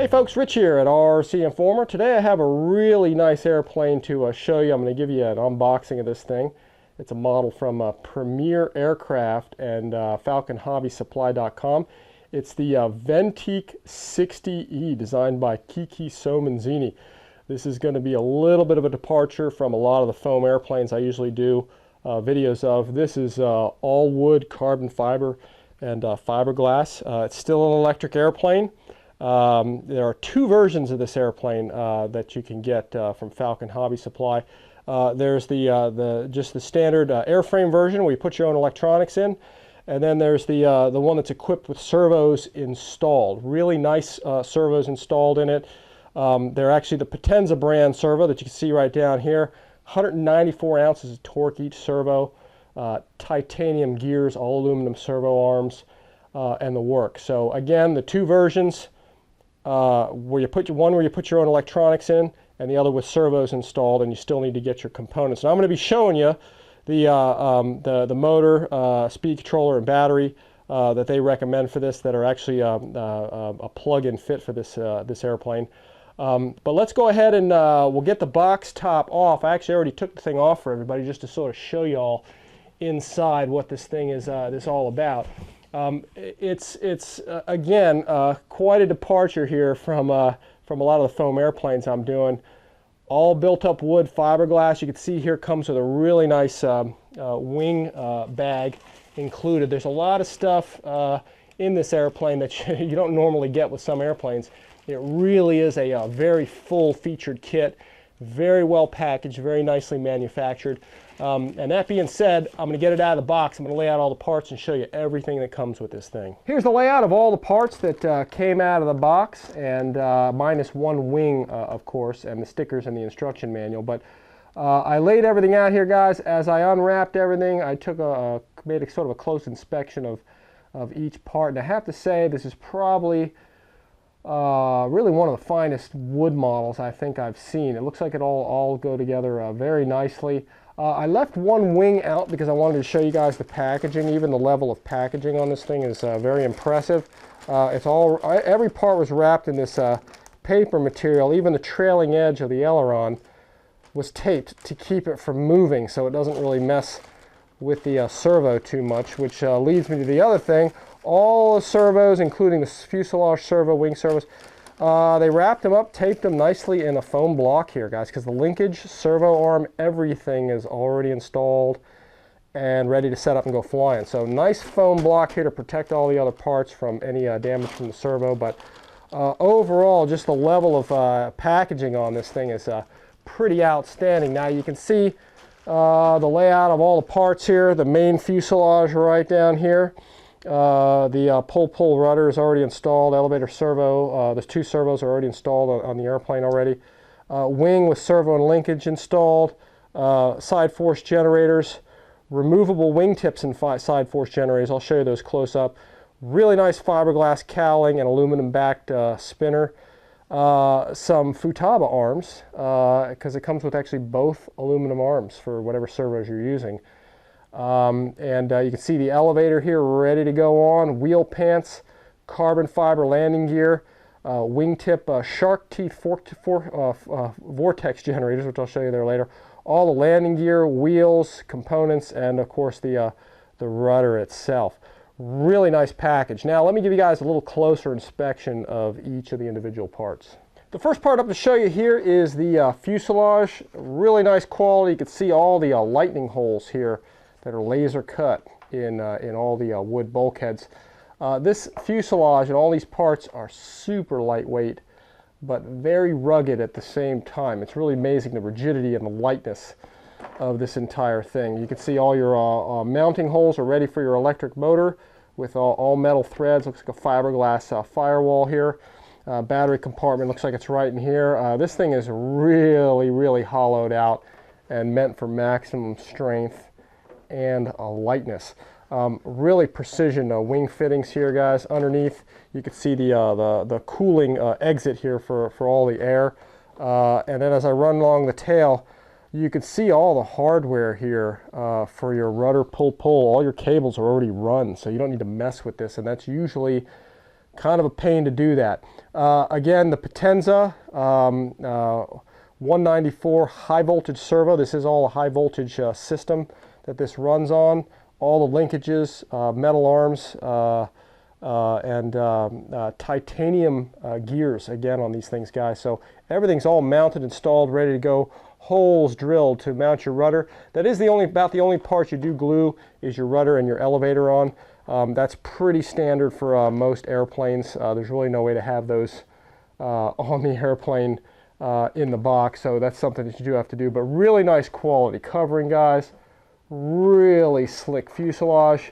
Hey folks, Rich here at RCINFORMER. Today I have a really nice airplane to show you. I'm going to give you an unboxing of this thing. It's a model from Premier Aircraft and FalconHobbySupply.com. It's the Ventique 60e designed by Kiki Somanzini. This is going to be a little bit of a departure from a lot of the foam airplanes I usually do videos of. This is all wood, carbon fiber, and fiberglass. It's still an electric airplane. There are two versions of this airplane that you can get from Falcon Hobby Supply. There's just the standard airframe version where you put your own electronics in, and then there's the one that's equipped with servos installed. Really nice servos installed in it. They're actually the Potenza brand servo that you can see right down here. 194 ounces of torque each servo, titanium gears, all aluminum servo arms, and the work. So again, the two versions. Where you put your own electronics in, and the other with servos installed, and you still need to get your components. And I'm going to be showing you the motor, speed controller, and battery that they recommend for this that are actually a plug-in fit for this airplane. But let's go ahead and we'll get the box top off. I actually already took the thing off for everybody just to sort of show you all inside what this thing is all about. It's again quite a departure here from a lot of the foam airplanes I'm doing. All built up wood, fiberglass. You can see here comes with a really nice wing bag included. There's a lot of stuff in this airplane that you don't normally get with some airplanes. It really is a very full featured kit, very well packaged, very nicely manufactured. And that being said, I'm going to get it out of the box. I'm going to lay out all the parts and show you everything that comes with this thing. Here's the layout of all the parts that came out of the box, and minus one wing, of course, and the stickers and the instruction manual. But I laid everything out here, guys. As I unwrapped everything, I took made a sort of a close inspection of each part. And I have to say, this is probably really one of the finest wood models I think I've seen. It looks like it all go together very nicely. I left one wing out because I wanted to show you guys the packaging. Even the level of packaging on this thing is very impressive. Every part was wrapped in this paper material. Even the trailing edge of the aileron was taped to keep it from moving so it doesn't really mess with the servo too much, which leads me to the other thing. All the servos, including the fuselage servo, wing servos, they wrapped them up, taped them nicely in a foam block here, guys, because the linkage, servo arm, everything is already installed and ready to set up and go flying. So nice foam block here to protect all the other parts from any damage from the servo. But overall, just the level of packaging on this thing is pretty outstanding. Now you can see the layout of all the parts here. The main fuselage right down here. The pull rudder is already installed. Elevator servo, there's two servos are already installed on the airplane already. Wing with servo and linkage installed. Side force generators, removable wingtips and side force generators. I'll show you those close up. Really nice fiberglass cowling and aluminum backed spinner. Some Futaba arms, because it comes with actually both aluminum arms for whatever servos you're using. You can see the elevator here ready to go on, wheel pants, carbon fiber landing gear, wingtip shark teeth vortex generators, which I'll show you there later, all the landing gear, wheels, components, and of course the rudder itself. Really nice package. Now let me give you guys a little closer inspection of each of the individual parts. The first part up to show you here is the fuselage. Really nice quality. You can see all the lightning holes here that are laser cut in all the wood bulkheads. This fuselage and all these parts are super lightweight, but very rugged at the same time. It's really amazing the rigidity and the lightness of this entire thing. You can see all your mounting holes are ready for your electric motor with all metal threads. Looks like a fiberglass firewall here. Battery compartment looks like it's right in here. This thing is really hollowed out and meant for maximum strength and lightness. Really precision wing fittings here, guys. Underneath you can see the cooling exit here for all the air, and then as I run along the tail, you can see all the hardware here for your rudder pull. All your cables are already run, so you don't need to mess with this, and that's usually kind of a pain to do that. Again, the Potenza 194 high voltage servo. This is all a high voltage system that this runs on. All the linkages, metal arms, and titanium gears again on these things, guys. So everything's all mounted, installed, ready to go. Holes drilled to mount your rudder. That is about the only part you do glue is your rudder and your elevator on. That's pretty standard for most airplanes. There's really no way to have those on the airplane in the box, so that's something that you do have to do. But really nice quality covering, guys. Really slick fuselage.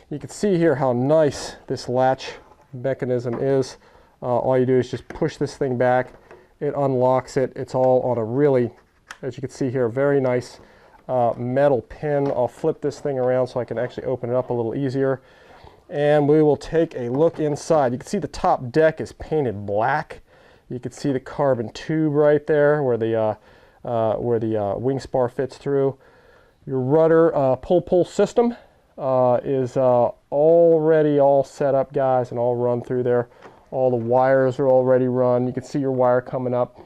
You can see here how nice this latch mechanism is. All you do is just push this thing back. It unlocks it. It's all on a really, as you can see here, very nice metal pin. I'll flip this thing around so I can actually open it up a little easier. And we will take a look inside. You can see the top deck is painted black. You can see the carbon tube right there where the wing spar fits through. Your rudder pull system is already all set up, guys, and all run through there. All the wires are already run. You can see your wire coming up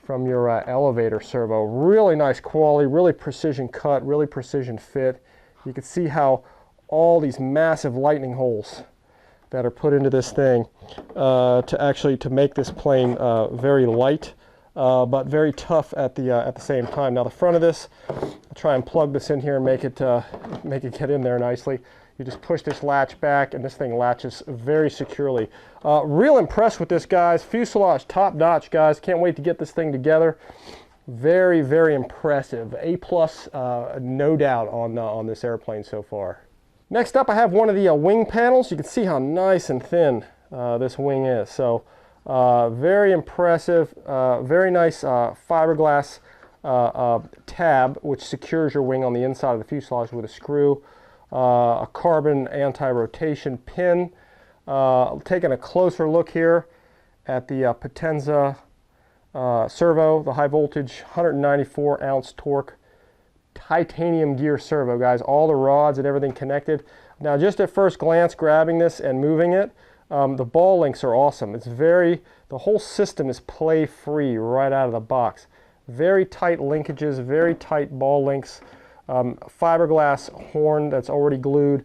from your elevator servo. Really nice quality, really precision cut, really precision fit. You can see how all these massive lightning holes that are put into this thing to make this plane very light, but very tough at the same time. Now the front of this, I'll try and plug this in here and make it get in there nicely. You just push this latch back and this thing latches very securely. Real impressed with this, guys. Fuselage top notch, guys. Can't wait to get this thing together. Very, very impressive. A+, no doubt on this airplane so far. Next up, I have one of the wing panels. You can see how nice and thin this wing is. So very impressive, very nice fiberglass tab, which secures your wing on the inside of the fuselage with a screw. A carbon anti-rotation pin. Taking a closer look here at the Potenza servo, the high voltage 194 ounce torque titanium gear servo, guys. All the rods and everything connected. Now just at first glance, grabbing this and moving it, the ball links are awesome. The whole system is play free right out of the box. Very tight linkages, very tight ball links. Fiberglass horn that's already glued,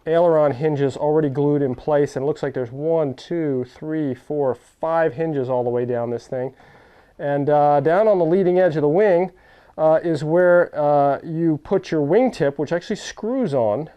aileron hinges already glued in place, and it looks like there's 1, 2, 3, 4, 5 hinges all the way down this thing. And down on the leading edge of the wing is where you put your wingtip, which actually screws on.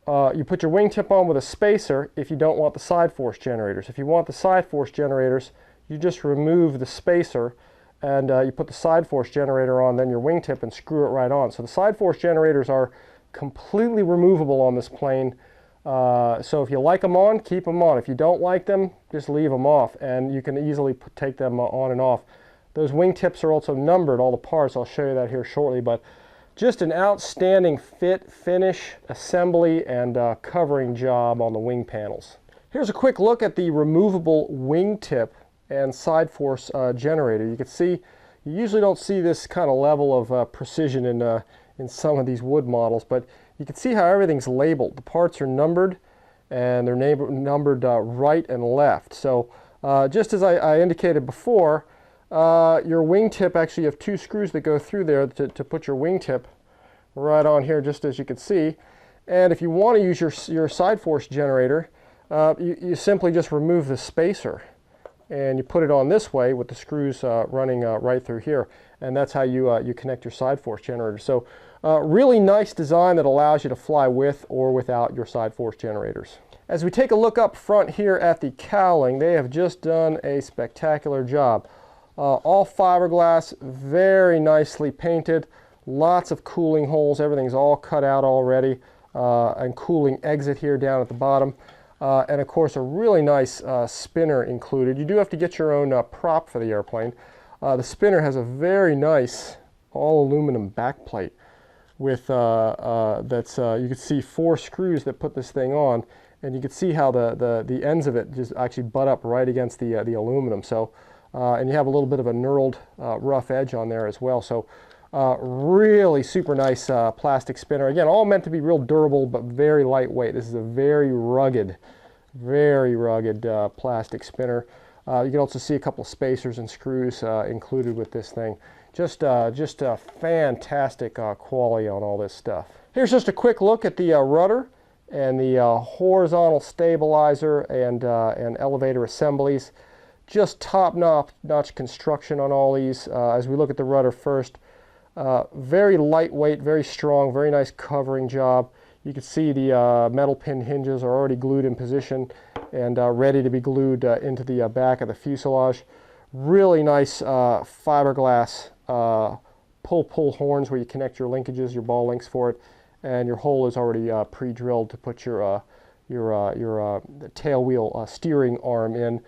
You put your wingtip on with a spacer if you don't want the side force generators. If you want the side force generators, you just remove the spacer and you put the side force generator on, then your wingtip, and screw it right on. So the side force generators are completely removable on this plane. So if you like them on, keep them on. If you don't like them, just leave them off, and you can easily take them on and off. Those wingtips are also numbered, all the parts. I'll show you that here shortly, but just an outstanding fit, finish, assembly, and covering job on the wing panels. Here's a quick look at the removable wingtip and side force generator. You can see, you usually don't see this kind of level of precision in some of these wood models, but you can see how everything's labeled. The parts are numbered, and they're numbered right and left. So just as I indicated before, your wingtip, actually you have 2 screws that go through there to put your wingtip right on here, just as you can see. And if you want to use your side force generator, you simply just remove the spacer and you put it on this way with the screws running right through here, and that's how you connect your side force generator. So really nice design that allows you to fly with or without your side force generators. As we take a look up front here at the cowling, they have just done a spectacular job. All fiberglass, very nicely painted, lots of cooling holes, everything's all cut out already, and cooling exit here down at the bottom. And of course a really nice spinner included. You do have to get your own prop for the airplane. The spinner has a very nice all aluminum backplate with you can see 4 screws that put this thing on, and you can see how the ends of it just actually butt up right against the aluminum. So and you have a little bit of a knurled rough edge on there as well. So really super nice plastic spinner. Again, all meant to be real durable but very lightweight. This is a very rugged Very rugged plastic spinner. You can also see a couple of spacers and screws included with this thing. Just a fantastic quality on all this stuff. Here's just a quick look at the rudder and the horizontal stabilizer and elevator assemblies. Just top-notch construction on all these. As we look at the rudder first, very lightweight, very strong, very nice covering job. You can see the metal pin hinges are already glued in position and ready to be glued into the back of the fuselage. Really nice fiberglass pull horns where you connect your linkages, your ball links for it, and your hole is already pre-drilled to put your tail wheel steering arm in.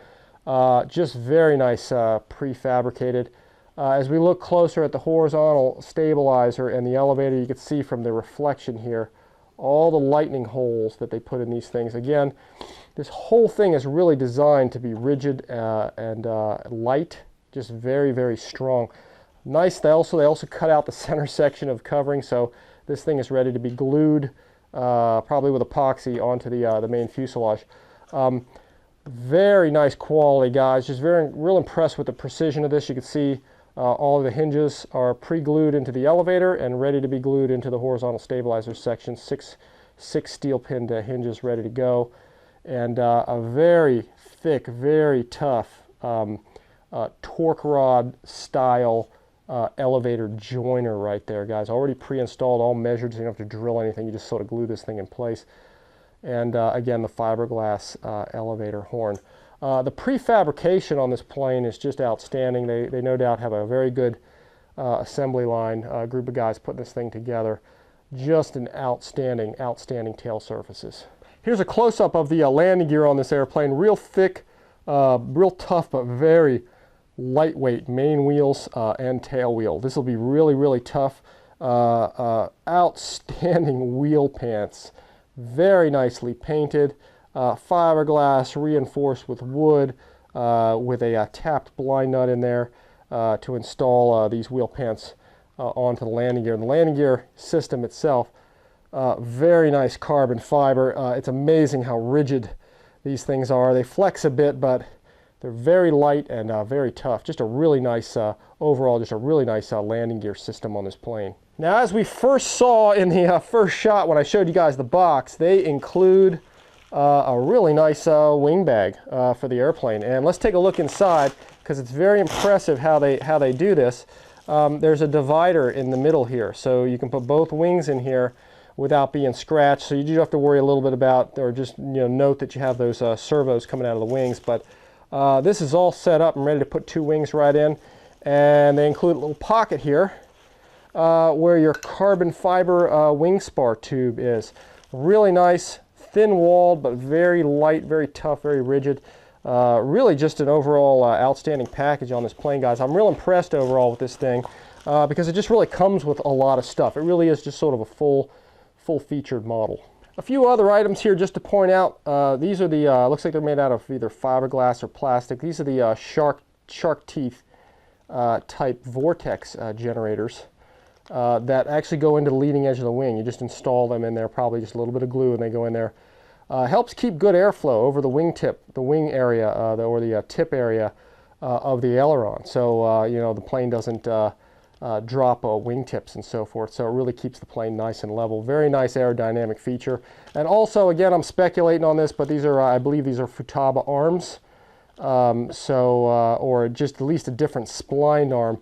Just very nice prefabricated. As we look closer at the horizontal stabilizer and the elevator, you can see from the reflection here all the lightning holes that they put in these things. Again, this whole thing is really designed to be rigid and light, just very, very strong. Nice. They also cut out the center section of covering, so this thing is ready to be glued, probably with epoxy, onto the main fuselage. Very nice quality, guys. Just real impressed with the precision of this. You can see all of the hinges are pre-glued into the elevator and ready to be glued into the horizontal stabilizer section. Six steel pinned hinges ready to go, and a very thick, very tough torque rod style elevator joiner right there, guys. Already pre-installed, all measured, so you don't have to drill anything. You just sort of glue this thing in place. And again, the fiberglass elevator horn. The prefabrication on this plane is just outstanding. They no doubt have a very good assembly line, group of guys putting this thing together. Just an outstanding tail surfaces. Here's a close-up of the landing gear on this airplane. Real thick, real tough, but very lightweight main wheels and tail wheel. This will be really, really tough. Outstanding wheel pants. Very nicely painted, fiberglass reinforced with wood, with a tapped blind nut in there to install these wheel pants onto the landing gear. And the landing gear system itself, very nice carbon fiber. It's amazing how rigid these things are. They flex a bit, but they're very light and very tough. Just a really nice, overall, just a really nice landing gear system on this plane. Now, as we first saw in the first shot when I showed you guys the box, they include a really nice wing bag for the airplane. And let's take a look inside, because it's very impressive how they do this. There's a divider in the middle here, so you can put both wings in here without being scratched. So you do have to worry a little bit about, or just note that you have those servos coming out of the wings. But this is all set up and ready to put two wings right in, and they include a little pocket here where your carbon fiber wing spar tube is. Really nice, thin-walled, but very light, very tough, very rigid. Really just an overall outstanding package on this plane, guys. I'm real impressed overall with this thing because it just really comes with a lot of stuff. It really is just sort of a full-featured model. A few other items here just to point out. These are the, looks like they're made out of either fiberglass or plastic. These are the shark teeth type vortex generators that actually go into the leading edge of the wing. You just install them in there, probably just a little bit of glue, and they go in there. Helps keep good airflow over the wing tip, the wing area, or the tip area of the aileron. So, the plane doesn't drop wingtips and so forth. So it really keeps the plane nice and level. Very nice aerodynamic feature. And also, again, I'm speculating on this, but these are, I believe these are Futaba arms. Or just at least a different splined arm.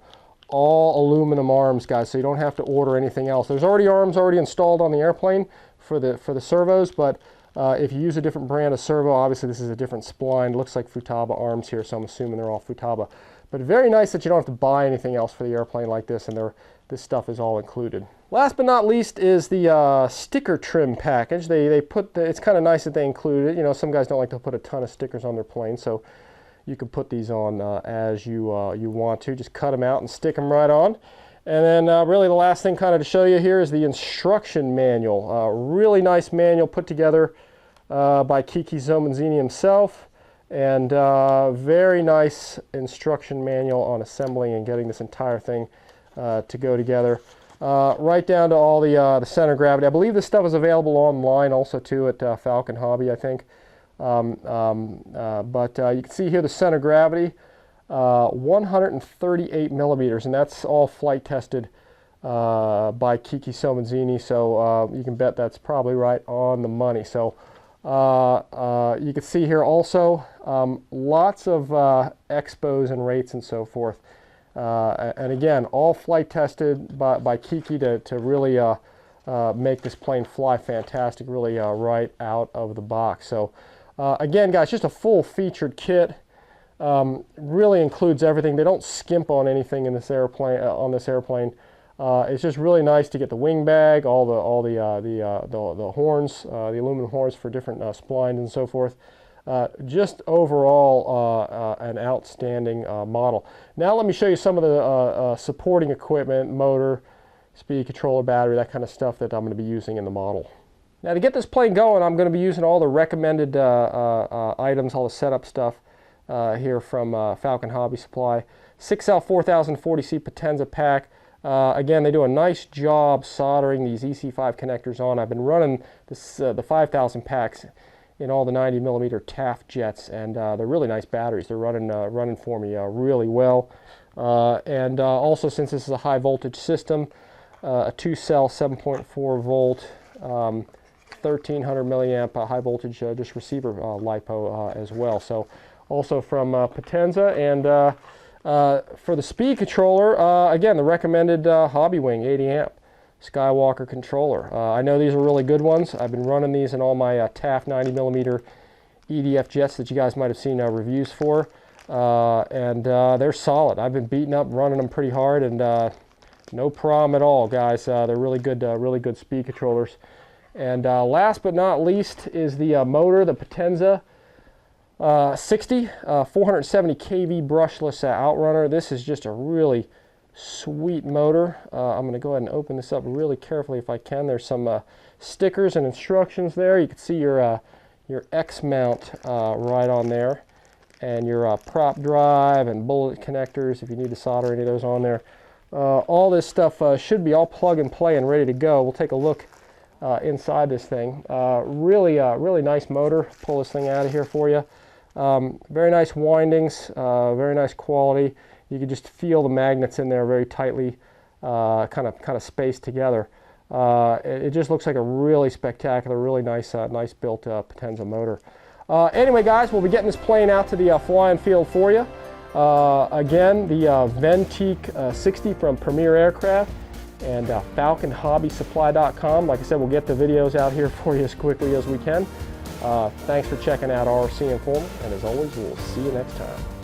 All aluminum arms, guys, so you don't have to order anything else. There's already arms installed on the airplane for the servos, but if you use a different brand of servo, obviously this is a different spline. It looks like Futaba arms here, so I'm assuming they're all Futaba. But very nice that you don't have to buy anything else for the airplane like this, and this stuff is all included. Last but not least is the sticker trim package. They put it's kind of nice that they include it. Some guys don't like to put a ton of stickers on their plane, so you can put these on as you want to. Just cut them out and stick them right on. And then really the last thing kind of to show you here is the instruction manual. Really nice manual put together by Kiki Zomanzini himself. And very nice instruction manual on assembling and getting this entire thing to go together. Right down to all the center gravity. I believe this stuff is available online also too at Falcon Hobby, I think. But you can see here the center of gravity, 138 millimeters, and that's all flight tested by Kiki Somanzini, so you can bet that's probably right on the money. So you can see here also lots of expos and rates and so forth, and again, all flight tested by Kiki to really make this plane fly fantastic, really right out of the box. So again, guys, just a full featured kit. Really includes everything. They don't skimp on anything in this airplane. It's just really nice to get the wing bag, all the horns, the aluminum horns for different splines and so forth. Just overall an outstanding model. Now let me show you some of the supporting equipment, motor, speed controller, battery, that kind of stuff that I'm going to be using in the model. Now to get this plane going, I'm going to be using all the recommended items, all the setup stuff here from Falcon Hobby Supply. 6L 4040C Potenza pack. Again, they do a nice job soldering these EC5 connectors on. I've been running this, the 5000 packs in all the 90mm Taft jets, and they're really nice batteries. They're running for me really well. And also, since this is a high voltage system, a 2-cell 7.4 volt 1300 milliamp high voltage just receiver LiPo as well. So also from Potenza. And for the speed controller, again, the recommended Hobby Wing 80 amp Skywalker controller. I know these are really good ones. I've been running these in all my Taft 90mm EDF jets that you guys might have seen reviews for, and they're solid. I've been beating up, running them pretty hard, and no problem at all, guys. They're really good speed controllers. And last but not least is the motor, the Potenza 60, 470 kV brushless outrunner. This is just a really sweet motor. I'm going to go ahead and open this up really carefully if I can. There's some stickers and instructions there. You can see your X mount right on there, and your prop drive and bullet connectors if you need to solder any of those on there. All this stuff should be all plug and play and ready to go. We'll take a look inside this thing. Really nice motor. Pull this thing out of here for you. Very nice windings, very nice quality. You can just feel the magnets in there very tightly, kind of spaced together. It just looks like a really spectacular, really nice built Potenza motor. Anyway, guys, we'll be getting this plane out to the flying field for you. Again, the Ventique 60 from Premier Aircraft, and FalconHobbySupply.com. Like I said, we'll get the videos out here for you as quickly as we can. Thanks for checking out RC Informer, and as always, we'll see you next time.